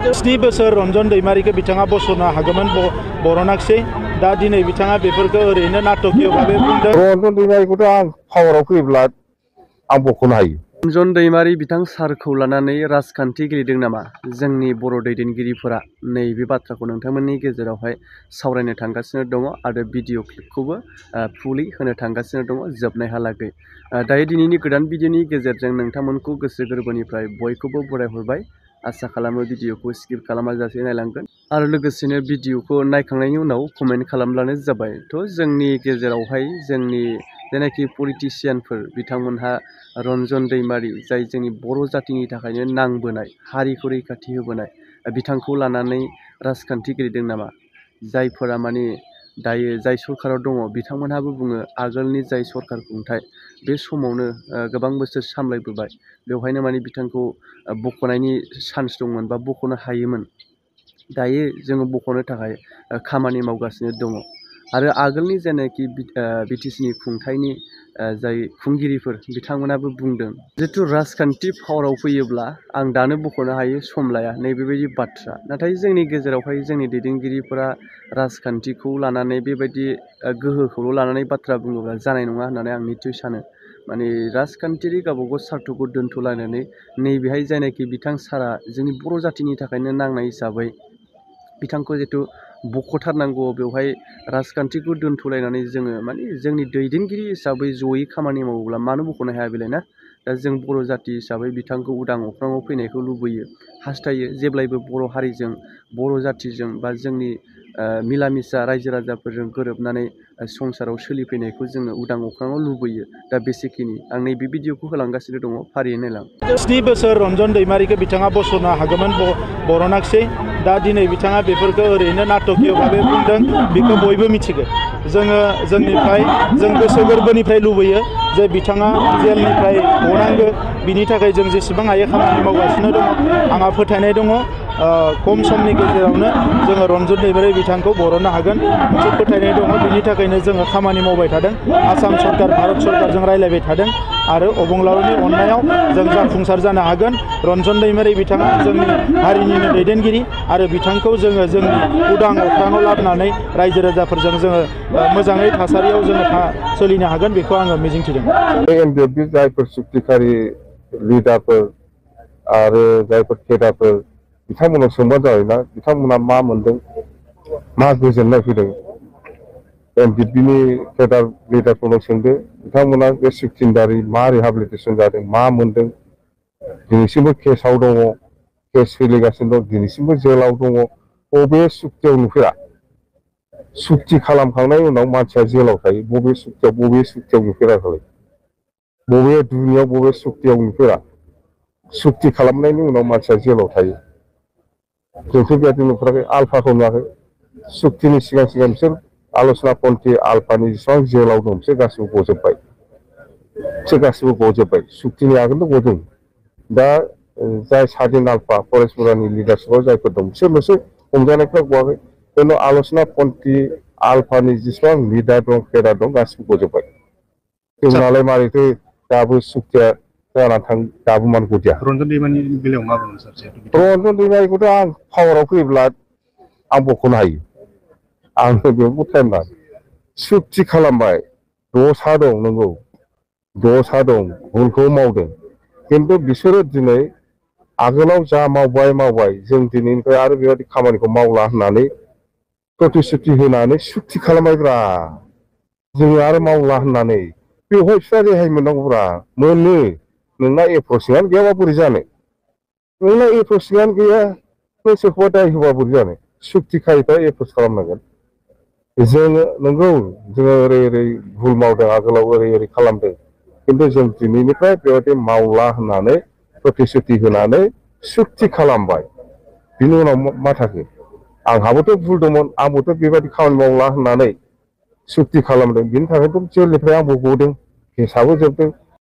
7 बोसोर रन्जन दैमारिखौ बिथाङा बस'नो हागौमोन बरनाखसै दा दिनै बिथाङा बेफोरखौ ओरैनो नाटकीय भाबै बुंदों। रन्जन दैमारिखौथ' आं पावाराव फैब्ला आं बख'नो हायो। रन्जन दैमारि बिथां सारखौ लानानै राजखान्थि गेलेदों नामा जोंनि बर' दैदेनगिरिफोरा नैबे बाथ्राखौ नोंथांमोननि गेजेरावहाय सावरायनो थांगासिनो दङ आरो भिडिअ क्लिपखौबो फुलि होनो थांगासिनो दङ जोबनायहालागै। दायो दिनैनि गोदान भिडिअनि गेजेरजों नोंथांमोनखौ गोसो गोरबोनिफ्राय बयखौबो बरायहरबाय। आसा खालामो भिडिअखौ स्किप खालामाजासे नायलांगोन आरो लोगोसेनो भिडिअखौ नायखांनायनि उनाव कमेन्ट खालामब्लानो जाबाय। थ' जोंनि गेजेरावहाय जोंनि जेनाखि पलिटिसियानफोर बिथांमोनहा रन्जन दैमारि जाय जोंनि बर' जातिनि थाखायनो नांबोनाय हारिखौ रैखाथि होबोनाय बिथांखौ लानानै राजखान्थि गेलेदों नामा जायफोरा माने दायो जाय सरकाराव दङ बिथांमोनहाबो बुङो आगोलनि जाय सरकार खुंथाय बे समावनो गोबां बोसोर सामलायबोबाय बेवहायनो माने बिथांखौ बख'नायनि चान्स दंमोन बा बख'नो हायोमोन। दायो जोङो बख'नो थाखाय खामानि मावगासिनो दङ आरो आगोलनि जेनाखि बिटिसिनि खुंथायनि जाय खुंगिरिफोर बिथांमोनाबो बुंदों जिथु राजखान्थि पावाराव फैयोब्ला आं दानो बख'नो हायो सम लाया नैबेबायदि बाथ्रा। नाथाय जोंनि गेजेरावहाय जोंनि दैदेनगिरिफोरा राजखान्थिखौ लानानै बेबायदि गोहोखौल' लानानै बाथ्रा बुङोब्ला जानाय नङा होननानै आं निस्सय सानो। माने राजखान्थियारि गावबागाव सार्थखौ दोनथ'लायनानै नैबेहाय जायनाखि बिथां सारा जोंनि बर' जातिनि थाखायनो नांनाय हिसाबै बिथांखौ जिथु बख'थारनांगौ बेवहाय राजखान्थिखौ दोनथ'लायनानै जोङो माने जोंनि दैदेनगिरि हिसाबै जयै खामानि मावोब्ला मानो बख'नो हाया बेलाय ना। दा जों बर' जाति हिसाबै बिथांखौ उदां अख्राङाव फैनायखौ लुबैयो हास्थायो जेब्लायबो बर' हारिजों बर' जातिजों बा जोंनि मिला मिसा रायजो राजाफोरजों गोरोबनानै संसाराव सोलिफैनायखौ जोङो उदां अख्राङाव लुबैयो। दा बेसेखिनि आं नैबे भिडिअखौ होलांगासिनो दङ फारियै नायलां। 7 बोसोर रन्जन दैमारिखौ बिथाङा बस'नो हागौमोन बरनाखसै दा दिनै बिथाङा बेफोरखौ ओरैनो नाटकीय भाबै बुंदों बेखौ बयबो मिथिगौ। जोङो जोंनिफ्राय जों गोसो गोरबोनिफ्राय लुबैयो जे बिथाङा जेलनिफ्राय गनांगौ बिनि थाखाय जों जेसेबां हायो खामानि मावगासिनो दङ। आंहा फोथायनाय दङ खम समनि गेजेरावनो जोङो रन्जन दैमारि बिथांखौ बरननो हागोन मोनसे फोथायनाय दङ। बिनि थाखायनो जोङो खामानि मावबाय थादों आसाम सरकार भारत सरकारजों रायज्लायबाय थादों आरो अबंलावरिनि अननायाव जों जाफुंसार जानो हागोन। रन्जन दैमारि बिथाङा जोंनि हारिनिनो दैदेनगिरि आरो बिथांखौ जोङो जोंनि उदां अख्राङाव लाबोनानै रायजो राजाफोरजों जोङो मोजाङै थासारियाव जोङो सोलिनो हागोन बेखौ आङो मिजिंथिदों। एनडिएफबि जायफोर सुक्तिखारि लिडारफोर आरो जायफोर केडारफोर बिथांमोनाव सोंबा जाबायना बिथांमोना मा मोनदों मा गोजोननाय फैदों। एनडिएफबिनि केडार लिडारफोरनाव सोंदो बिथांमोना बे सुक्तिनि दारै मा रिहाबिलिटेसन जादों मा मोनदों। दिनैसिमबो केसाव दङ केस सोलिगासिनो दं दिनैसिमबो जेलाव दङ। बबे सुक्तियाव नुफेरा सुक्ति खालामखांनायनि उनाव मानसिया जेलाव थायो बबे सुक्तियाव नुफेराखै बबे दुनियाव बबे सुक्तियाव नुफेरा सुक्ति खालामनायनि उनाव मानसिया जेलाव थायो। जोंथ' बेबायदि नुफेराखै आल्फाखौ नुवाखै सुक्तिनि सिगां सिगां बिसोर आलसना पन्थी आल्फानि जेसेबां जेलाव दं बिसोर गासिबो गजोब्बाय सुक्तिनि आगोलनो गदों। दा जाय सादिन आल्फा फरेस्टफोरानि लिडारशिपआव जायफोर दं बिसोरल'सो हमजानायफ्रा गवाखै। खिन्थु आलसना पन्थी आल्फानि जेसेबां लिडार दं केडार दं गासिबो गजोब्बाय। जोंनालाय मारैथो दाबो सुक्तिया जाना थां दाबो मान गदिया। रन्जन दैमारिनि बेलायाव मा बुङो सार? रन्जन दैमारिखौथ' आं पावाराव फैब्ला आं बख'नो हायो। आंनो बेयावबो टाइम नाङा सुक्ति खालामबाय दसा दं नंगौ दसा दं भुलखौ मावदों खिन्थु बिसोरो दिनै आगोलाव जा मावबाय जों दिनैनिफ्राय आरो बेबायदि खामानिखौ मावला होननानै प्रतिश्रुति होनानै सुक्ति खालामबायब्रा जोङो आरो मावला होननानै बेवहाय बिस्रा रेहाय मोननांगौब्रा मोनो। नोंना एप्रसिङानो गैयाबा बोरै जानो नोंना एप्रसिङानो गैया नों सोरखौबा दाय होबा बोरै जानो सुक्तिखारिफ्रा एप्रस खालामनांगोन। जोङो नंगौ जोङो ओरै भुल मावदों आगोलाव ओरै खालामदों खिन्थु जों दिनैनिफ्राय बेबायदि मावला होननानै प्रतिश्रुति होनानै सुक्ति खालामबाय। बिनि उनाव मा थाखो आंहाबोथ' भुल दंमोन आंबोथ' बेबायदि खामानि मावला होननानै सुक्ति खालामदों बिनि थाखायथ' जेलनिफ्राय आंबो गदों केसाबो जोबदों